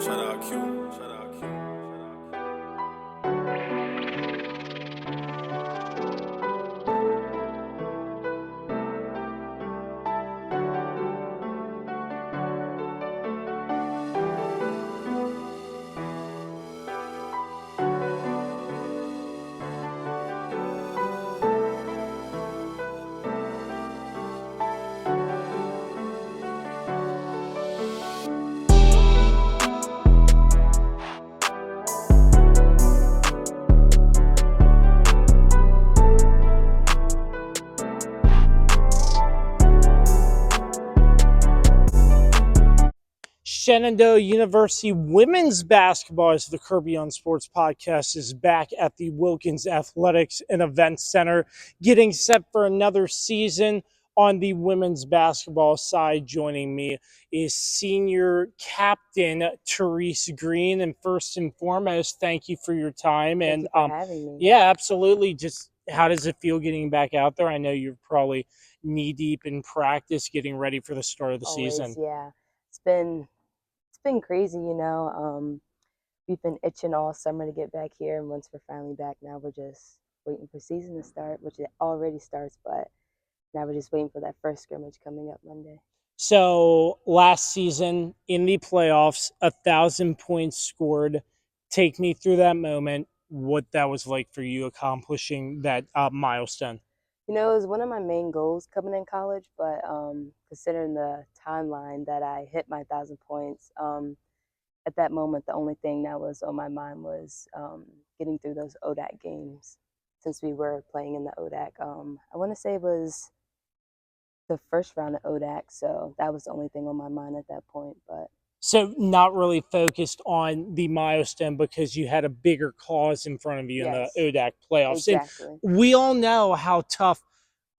Shout out Q. Shout out Q. Shenandoah University women's basketball, as the Kirby on Sports podcast, is back at the Wilkins Athletics and Events Center, getting set for another season. On the women's basketball side, joining me is senior captain Terese Greene. And first and foremost, thank you for your time. Thank And you for having me. yeah, absolutely. Just how does it feel getting back out there? I know you're probably knee deep in practice, getting ready for the start of the season. Yeah. It's been crazy, we've been itching all summer to get back here, and once we're finally back, now we're just waiting for season to start, which it already starts, but now we're just waiting for that first scrimmage coming up Monday. So last season in the playoffs, 1,000 points scored. Take me through that moment, what that was like for you accomplishing that milestone. It was one of my main goals coming in college, but considering the timeline that I hit my 1,000 points, at that moment, the only thing that was on my mind was getting through those ODAC games since we were playing in the ODAC. I want to say it was the first round of ODAC, so that was the only thing on my mind at that point. But So not really focused on the milestone because you had a bigger cause in front of you in the yes, ODAC playoffs. exactly. And we all know how tough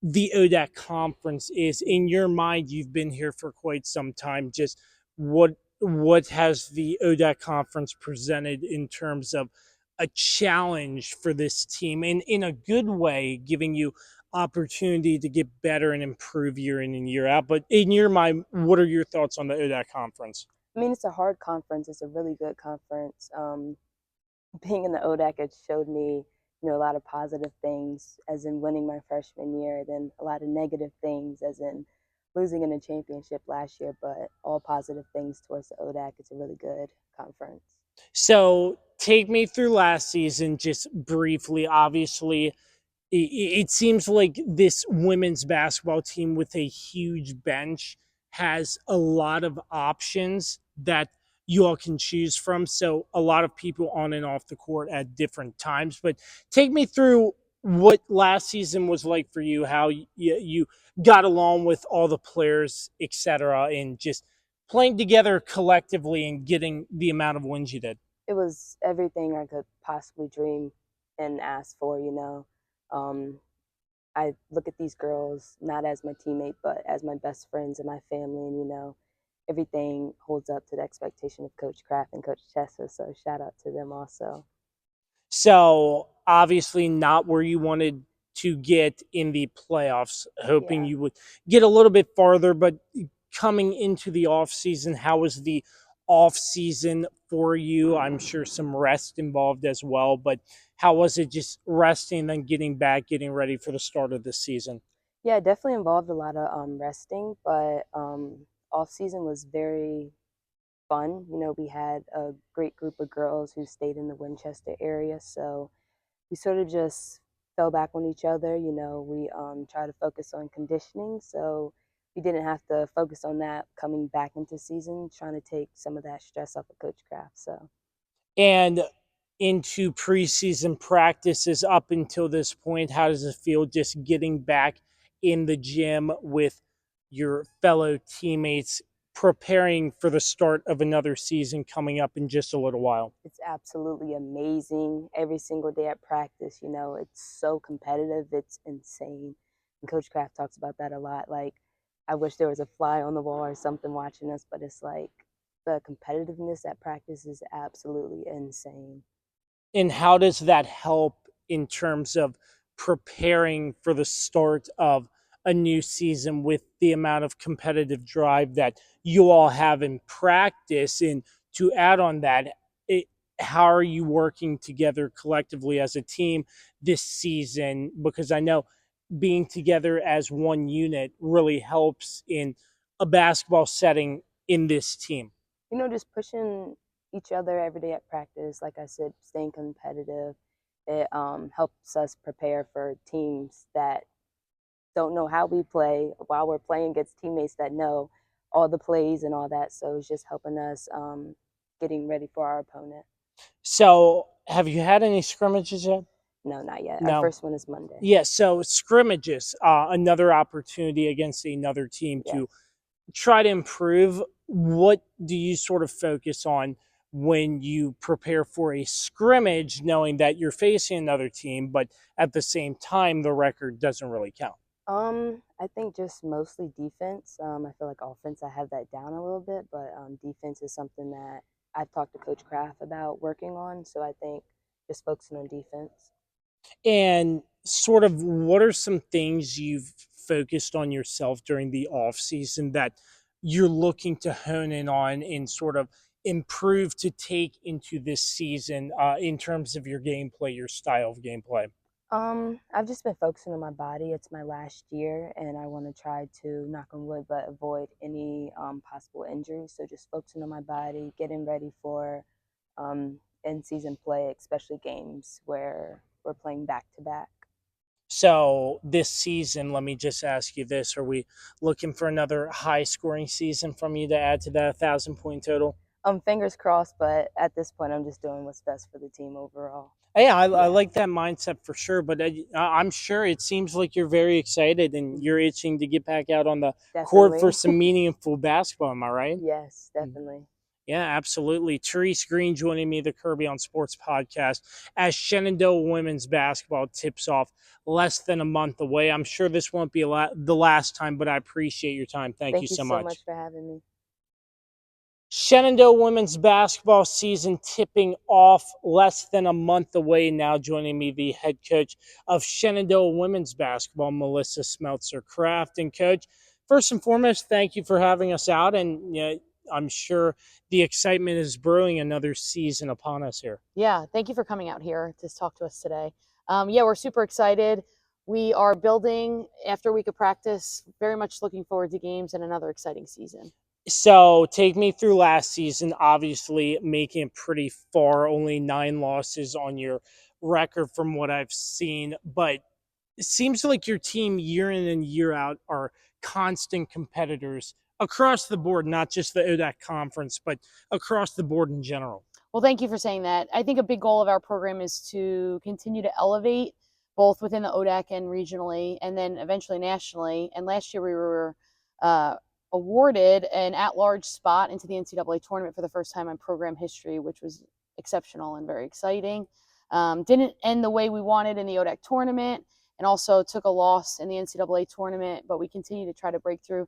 the ODAC conference is. In your mind, you've been here for quite some time. Just what has the ODAC conference presented in terms of a challenge for this team, and in a good way, giving you opportunity to get better and improve year in and year out. But in your mind, what are your thoughts on the ODAC conference? I mean, it's a hard conference. It's a really good conference. Being in the ODAC, it showed me, a lot of positive things, as in winning my freshman year, then a lot of negative things, as in losing in a championship last year, but all positive things towards the ODAC. It's a really good conference. So take me through last season, just briefly. Obviously, it seems like this women's basketball team with a huge bench has a lot of options that you all can choose from. So a lot of people on and off the court at different times. But take me through what last season was like for you, how you got along with all the players, etc., and just playing together collectively and getting the amount of wins you did. It was everything I could possibly dream and ask for, I look at these girls not as my teammate, but as my best friends and my family, and everything holds up to the expectation of Coach Kraft and Coach Chessa. So shout out to them also. So obviously not where you wanted to get in the playoffs, hoping Yeah. you would get a little bit farther, but coming into the off season, how was the off season for you? I'm sure some rest involved as well, but how was it just resting and then getting back, getting ready for the start of the season? Yeah, it definitely involved a lot of resting, but off season was very fun. We had a great group of girls who stayed in the Winchester area, so we sort of just fell back on each other. We try to focus on conditioning, so we didn't have to focus on that coming back into season, trying to take some of that stress off of Coach Kraft. So And into preseason practices up until this point, how does it feel just getting back in the gym with your fellow teammates, preparing for the start of another season coming up in just a little while? it's absolutely amazing. Every single day at practice, it's so competitive. It's insane. And Coach Kraft talks about that a lot. Like, I wish there was a fly on the wall or something watching us, but it's like the competitiveness at practice is absolutely insane. And how does that help in terms of preparing for the start of a new season with the amount of competitive drive that you all have in practice? And to add on that, how are you working together collectively as a team this season? Because I know being together as one unit really helps in a basketball setting in this team. Just pushing each other every day at practice. Like I said, staying competitive. It helps us prepare for teams that don't know how we play while we're playing against teammates that know all the plays and all that. So it's just helping us getting ready for our opponent. So, have you had any scrimmages yet? No, not yet. Our No. first one is Monday. Yeah, so scrimmages, another opportunity against another team to try to improve. What do you sort of focus on when you prepare for a scrimmage, knowing that you're facing another team, but at the same time, the record doesn't really count? I think just mostly defense. I feel like offense, I have that down a little bit, but defense is something that I've talked to Coach Kraft about working on. So I think just focusing on defense. And sort of what are some things you've focused on yourself during the off season that you're looking to hone in on and sort of improve to take into this season in terms of your gameplay, your style of gameplay? I've just been focusing on my body. It's my last year, and I want to try to, knock on wood, but avoid any possible injuries. So just focusing on my body, getting ready for in-season play, especially games where we're playing back-to-back. So this season, let me just ask you this: are we looking for another high-scoring season from you to add to that 1,000-point total? Fingers crossed, but at this point, I'm just doing what's best for the team overall. Yeah, I like that mindset for sure. But I'm sure it seems like you're very excited and you're itching to get back out on the court for Definitely. some meaningful basketball. Am I right? Yes, definitely. Yeah, absolutely. Terese Greene joining me, the Kirby on Sports podcast, as Shenandoah women's basketball tips off less than a month away. I'm sure this won't be the last time, but I appreciate your time. Thank you Thank you so so much. much for having me. Shenandoah women's basketball season tipping off less than a month away. Now joining me, the head coach of Shenandoah women's basketball, Melissa Smeltzer-Kraft. And coach, first and foremost, thank you for having us out. And I'm sure the excitement is brewing, another season upon us here. Yeah, thank you for coming out here to talk to us today. Yeah, we're super excited. We are building after a week of practice, very much looking forward to games and another exciting season. So take me through last season, obviously making it pretty far, only 9 losses on your record from what I've seen. But it seems like your team year in and year out are constant competitors across the board, not just the ODAC conference, but across the board in general. Well, thank you for saying that. I think a big goal of our program is to continue to elevate both within the ODAC and regionally, and then eventually nationally. And last year we were awarded an at-large spot into the NCAA tournament for the first time in program history, which was exceptional and very exciting. Didn't end the way we wanted in the ODAC tournament, and also took a loss in the NCAA tournament, but we continue to try to break through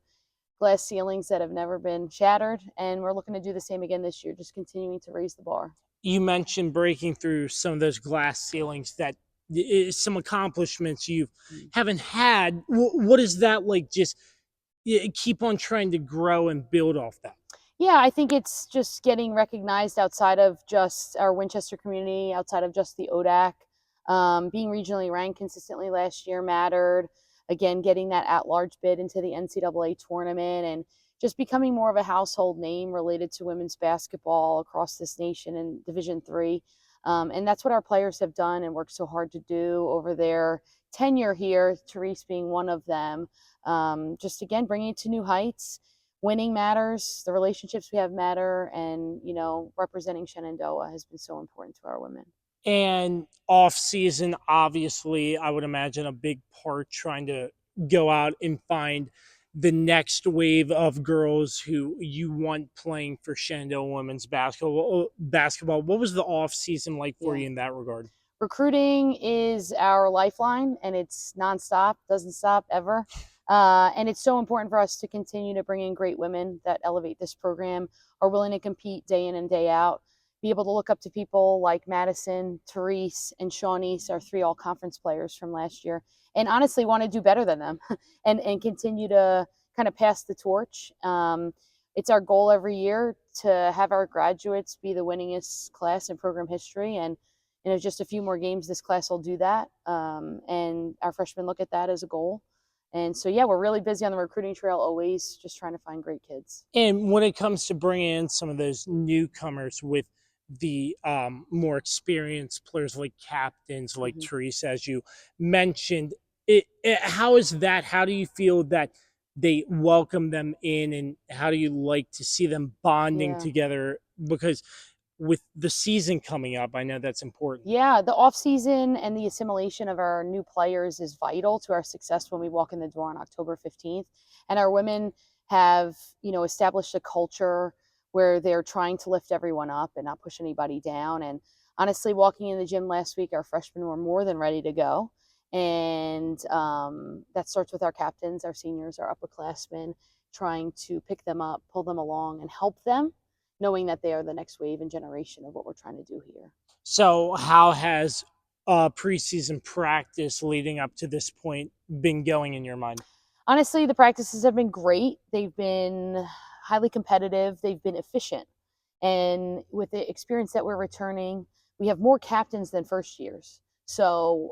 glass ceilings that have never been shattered, and we're looking to do the same again this year, just continuing to raise the bar. You mentioned breaking through some of those glass ceilings, that some accomplishments you haven't had. What is that like? Just keep on trying to grow and build off that. Yeah, I think it's just getting recognized outside of just our Winchester community, outside of just the ODAC. Being regionally ranked consistently last year mattered. Again, getting that at-large bid into the NCAA tournament and just becoming more of a household name related to women's basketball across this nation in Division III. And that's what our players have done and worked so hard to do over their tenure here, Terese being one of them. Just, again, bringing it to new heights. Winning matters, the relationships we have matter, and, representing Shenandoah has been so important to our women. And off season, obviously, I would imagine a big part trying to go out and find the next wave of girls who you want playing for Shenandoah women's basketball. What was the off season like for you in that regard? Recruiting is our lifeline, and it's nonstop, doesn't stop ever. And it's so important for us to continue to bring in great women that elevate this program, are willing to compete day in and day out, be able to look up to people like Madison, Terese, and Shawnice, our 3 all-conference players from last year, and honestly want to do better than them and continue to kind of pass the torch. it's our goal every year to have our graduates be the winningest class in program history. And just a few more games, this class will do that. And our freshmen look at that as a goal. And so, yeah, we're really busy on the recruiting trail always, just trying to find great kids. And when it comes to bringing in some of those newcomers with the more experienced players like captains, like Terese, as you mentioned, how is that? How do you feel that they welcome them in, and how do you like to see them bonding together? Because with the season coming up, I know that's important. Yeah, the offseason and the assimilation of our new players is vital to our success when we walk in the door on October 15th. And our women have, established a culture where they're trying to lift everyone up and not push anybody down. And honestly, walking in the gym last week, our freshmen were more than ready to go. And that starts with our captains, our seniors, our upperclassmen, trying to pick them up, pull them along, and help them, knowing that they are the next wave and generation of what we're trying to do here. So how has preseason practice leading up to this point been going in your mind? Honestly, the practices have been great. They've been highly competitive. They've been efficient. And with the experience that we're returning, we have more captains than first years. So,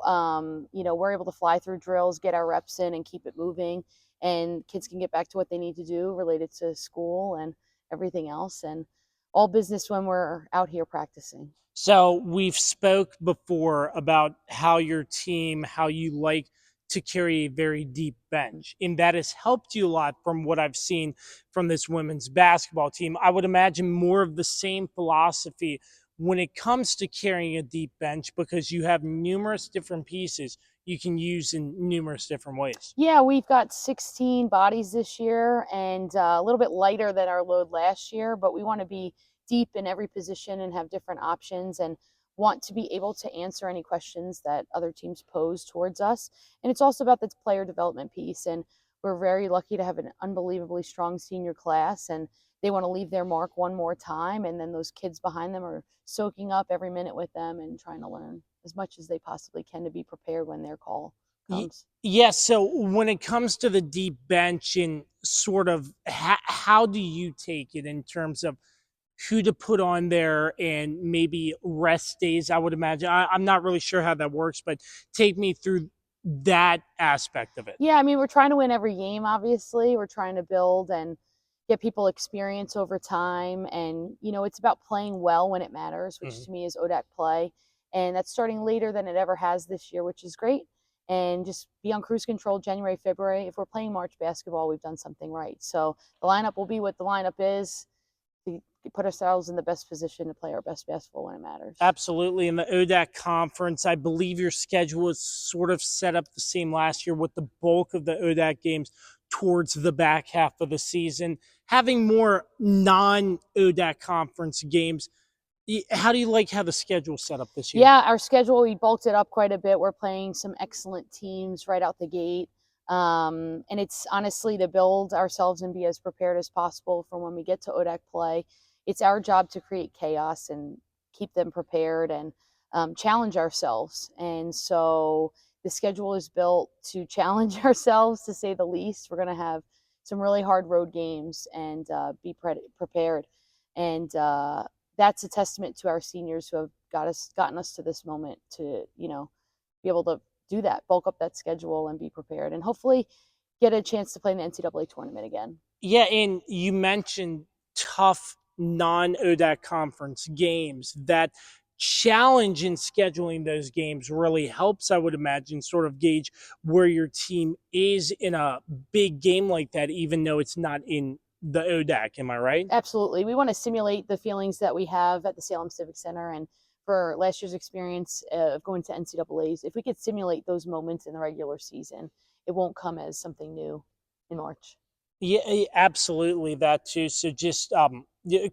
we're able to fly through drills, get our reps in, and keep it moving. And kids can get back to what they need to do related to school and everything else. And all business when we're out here practicing. So we've spoke before about how your team, how you like to carry a very deep bench, and that has helped you a lot from what I've seen from this women's basketball team. I would imagine more of the same philosophy when it comes to carrying a deep bench, because you have numerous different pieces you can use in numerous different ways. Yeah, we've got 16 bodies this year, and a little bit lighter than our load last year, but we want to be deep in every position and have different options, and want to be able to answer any questions that other teams pose towards us. And it's also about the player development piece, and we're very lucky to have an unbelievably strong senior class, and they want to leave their mark one more time, and then those kids behind them are soaking up every minute with them and trying to learn as much as they possibly can to be prepared when their call comes. Yes. So when it comes to the deep bench, and sort of how do you take it in terms of who to put on there and maybe rest days? I would imagine. I'm not really sure how that works, but take me through that aspect of it. Yeah, I mean, we're trying to win every game, obviously. We're trying to build and get people experience over time. And, it's about playing well when it matters, which to me is ODAC play. And that's starting later than it ever has this year, which is great. And just be on cruise control January, February. If we're playing March basketball, we've done something right. So the lineup will be what the lineup is. To put ourselves in the best position to play our best basketball when it matters. Absolutely. In the ODAC conference, I believe your schedule is sort of set up the same last year, with the bulk of the ODAC games towards the back half of the season, having more non-ODAC conference games. How do you like how the schedule's set up this year? Yeah, our schedule, we bulked it up quite a bit. We're playing some excellent teams right out the gate. And it's honestly to build ourselves and be as prepared as possible for when we get to ODAC play. It's our job to create chaos and keep them prepared and challenge ourselves. And so the schedule is built to challenge ourselves, to say the least. We're going to have some really hard road games and be prepared. And that's a testament to our seniors who have gotten us to this moment to, be able to do that, bulk up that schedule and be prepared, and hopefully get a chance to play in the NCAA tournament again. Yeah, and you mentioned tough non-ODAC conference games. That challenge in scheduling those games really helps, I would imagine, sort of gauge where your team is in a big game like that, even though it's not in the ODAC. Am I right? Absolutely. We want to simulate the feelings that we have at the Salem Civic Center, and for last year's experience of going to NCAAs, if we could simulate those moments in the regular season, it won't come as something new in March. Yeah, absolutely. That too. So just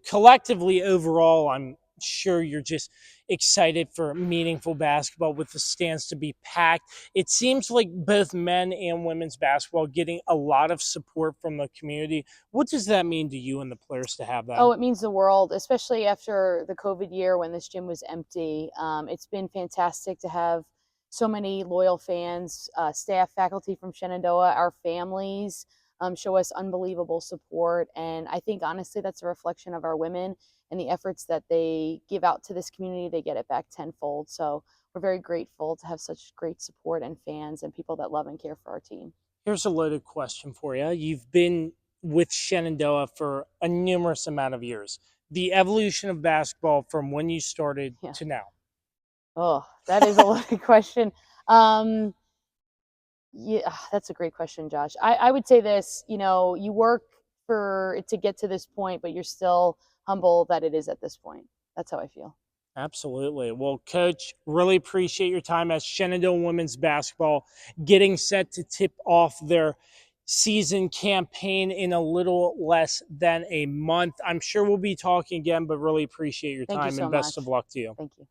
collectively overall, I'm sure you're just excited for meaningful basketball with the stands to be packed. It seems like both men and women's basketball getting a lot of support from the community. What does that mean to you and the players to have that? Oh, it means the world, especially after the COVID year when this gym was empty. It's been fantastic to have so many loyal fans, staff, faculty from Shenandoah, our families, show us unbelievable support. And I think, honestly, that's a reflection of our women and the efforts that they give out to this community. They get it back tenfold. So we're very grateful to have such great support and fans and people that love and care for our team. Here's a loaded question for you. You've been with Shenandoah for a numerous amount of years. The evolution of basketball from when you started to now. Oh, that is a loaded question. Yeah, that's a great question, Josh. I would say this, you work for it to get to this point, but you're still humble that it is at this point. That's how I feel. Absolutely. Well, Coach, really appreciate your time as Shenandoah women's basketball getting set to tip off their season campaign in a little less than a month. I'm sure we'll be talking again, but really appreciate your time and best of luck to you. Thank you.